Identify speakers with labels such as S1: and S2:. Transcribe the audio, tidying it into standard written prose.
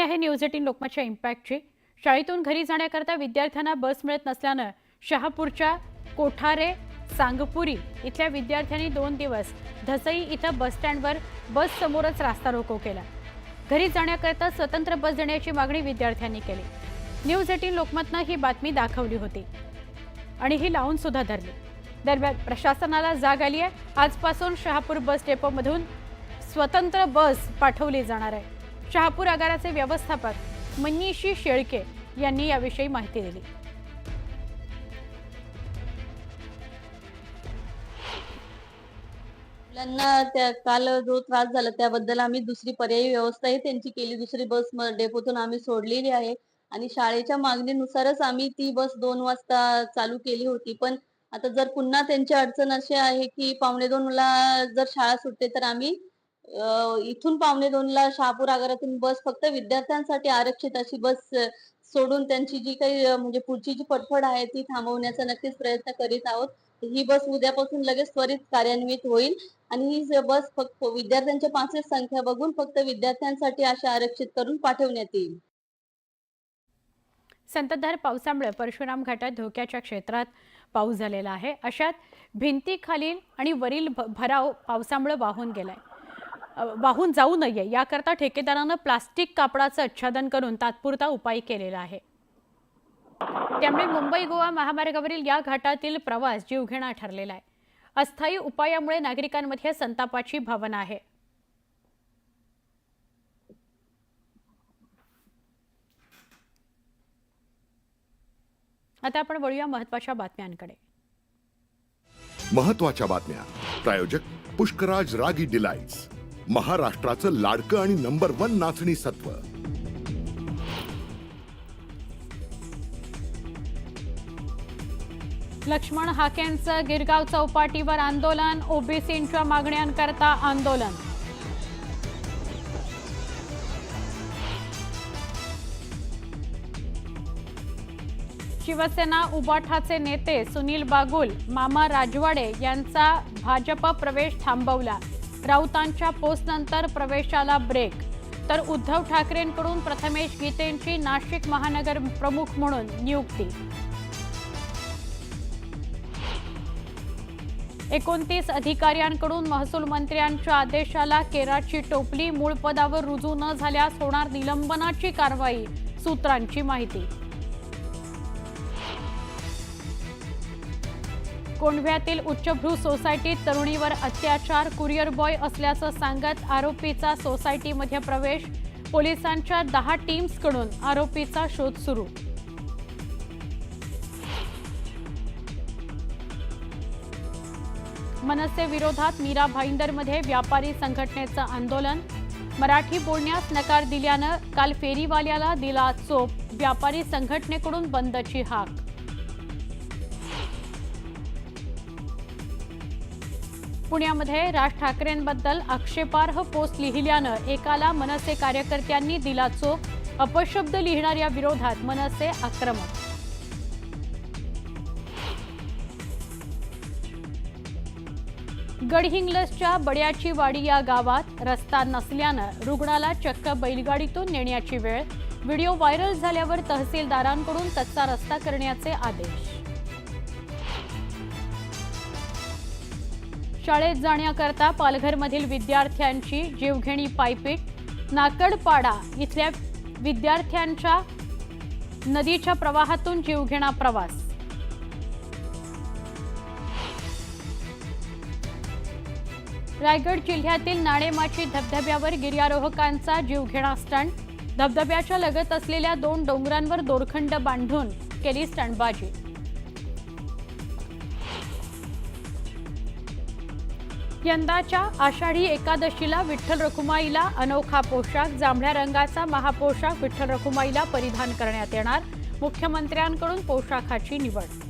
S1: आहे न्यूज 18 लोकमतच्या इम्पॅक्टची। शाळेतून घरी जाण्याकरता विद्यार्थ्यांना बस मिळत नसल्याने शहापूरच्या कोठारे सांगपुरी इथल्या विद्यार्थ्यांनी 2 दिवस धसई इथं बस स्टँडवर बस समोरच रास्ता रोको केला। घरी जाण्याकरता स्वतंत्र बस देण्याची मागणी विद्यार्थ्यांनी केली। न्यूज 18 लोकमतने ही बातमी दाखवली होती आणि ही लावून सुद्धा धरली। दरम्यान प्रशासनाला जाग आली आहे। आजपासून शहापूर बस डेपोमधून स्वतंत्र बस पाठवली जाणार आहे। शहापूर आगाराचे व्यवस्थापक मनीषी शेळके यांनी याविषयी माहिती दिली।
S2: मुलांना काल जो त्रास झाला त्याबद्दल आम्ही दुसरी पर्यायी व्यवस्थाही त्यांची केली। दुसरी बस डेपोतून आम्ही सोडलेली आहे आणि शाळेच्या मागणीनुसारच आम्ही ती बस 2 वाजता चालू केली होती। पण आता जर पुन्हा त्यांची अडचण अशी आहे की 2:45 ला जर शाळा सुटते तर आम्ही इथून 2:45 ला शहापूर आगारातून बस फक्त विद्यार्थ्यांसाठी आरक्षित अशी बस सोडून त्यांची जी काही म्हणजे पुढची जी फडफड आहे ती थांबवण्याचा नक्कीच प्रयत्न करीत आहोत। ही बस उद्यापासून लगेच त्वरित कार्यान्वित होईल आणि ही बस फक्त विद्यार्थ्यांच्या पासची संख्या बघून फक्त विद्यार्थ्यांसाठी अशी आरक्षित करून पाठवण्यात येईल।
S1: संततधार पावसामुळे परशुराम घाटात धोक्याच्या क्षेत्रात पाऊस झालेला आहे। अशात भिंतीखालील आणि वरील भराव पावसामुळे वाहून जाऊ नये याकरता ठेकेदाराने प्लास्टिक कापडाचे आच्छादन करून तात्पुरता उपाय केलेला आहे। त्यामुळे मुंबई गोवा महामार्गावरील या घाटातील प्रवास जीवघेणा ठरलेला आहे। अस्थायी उपायामुळे नागरिकांमध्ये संतापाची भावना आहे। आता आपण वळूया महत्त्वाच्या बातम्यांकडे।
S3: महत्त्वाच्या बातम्या प्रायोजक पुष्कराज रागी डिलाइट्स, महाराष्ट्राचं लाडकं आणि नंबर 1 नाचणी सत्व।
S1: लक्ष्मण हाकेंचं गिरगाव चौपाटीवर आंदोलन, ओबीसींच्या मागण्यांकरता आंदोलन। शिवसेना उबाठाचे नेते सुनील बागुल, मामा राजवाडे यांचा भाजप प्रवेश थांबवला। राऊतांच्या पोस्टनंतर प्रवेशाला ब्रेक, तर उद्धव ठाकरेंकडून प्रथमेश गीतेंची नाशिक महानगर प्रमुख म्हणून नियुक्ती। 29 अधिकाऱ्यांकडून महसूल मंत्र्यांच्या आदेशाला केराची टोपली, मूळ पदावर रुजू न झाल्यास होणार निलंबनाची कारवाई, सूत्रांची माहिती। कोंढव्यातील उच्चभ्रू सोसायटीत तरुणीवर अत्याचार, कुरिअर बॉय असल्याचं सांगत आरोपीचा सोसायटीमध्ये प्रवेश, पोलिसांच्या 10 टीम्सकडून आरोपीचा शोध सुरू। मनसे विरोधात मीरा भाईंदरमध्ये व्यापारी संघटनेचं आंदोलन, मराठी बोलण्यास नकार दिल्यानं काल फेरीवाल्याला दिला चोप, व्यापारी संघटनेकडून बंदची हाक। पुण्यामध्ये राज ठाकरेंबद्दल आक्षेपार्ह पोस्ट लिहिल्यानं एकाला मनसे कार्यकर्त्यांनी दिला चोप, अपशब्द लिहिणाऱ्या विरोधात मनसे आक्रमक। गडहिंग्लजच्या बड्याची वाडी या गावात रस्ता नसल्यानं रुग्णाला चक्क बैलगाडीतून नेण्याची वेळ, व्हिडिओ व्हायरल झाल्यावर तहसीलदारांकडून कच्चा रस्ता करण्याचे आदेश। शाळेत जाण्याकरता पालघरमधील विद्यार्थ्यांची जीवघेणी पायपीट, नाकडपाडा इथल्या विद्यार्थ्यांच्या नदीच्या प्रवाहातून जीवघेणा प्रवास। रायगड जिल्ह्यातील नाणेमाची धबधब्यावर गिर्यारोहकांचा जीवघेणा स्टंट, धबधब्याच्या लगत असलेल्या 2 डोंगरांवर दोरखंड बांधून केली स्टंटबाजी। यंदाच्या आषाढी एकादशीला विठ्ठल रखुमाईला अनोखा पोशाख, जांभळ्या रंगाचा महापोशाख विठ्ठल रखुमाईला परिधान करण्यात येणार, मुख्यमंत्र्यांकडून पोशाखाची निवड।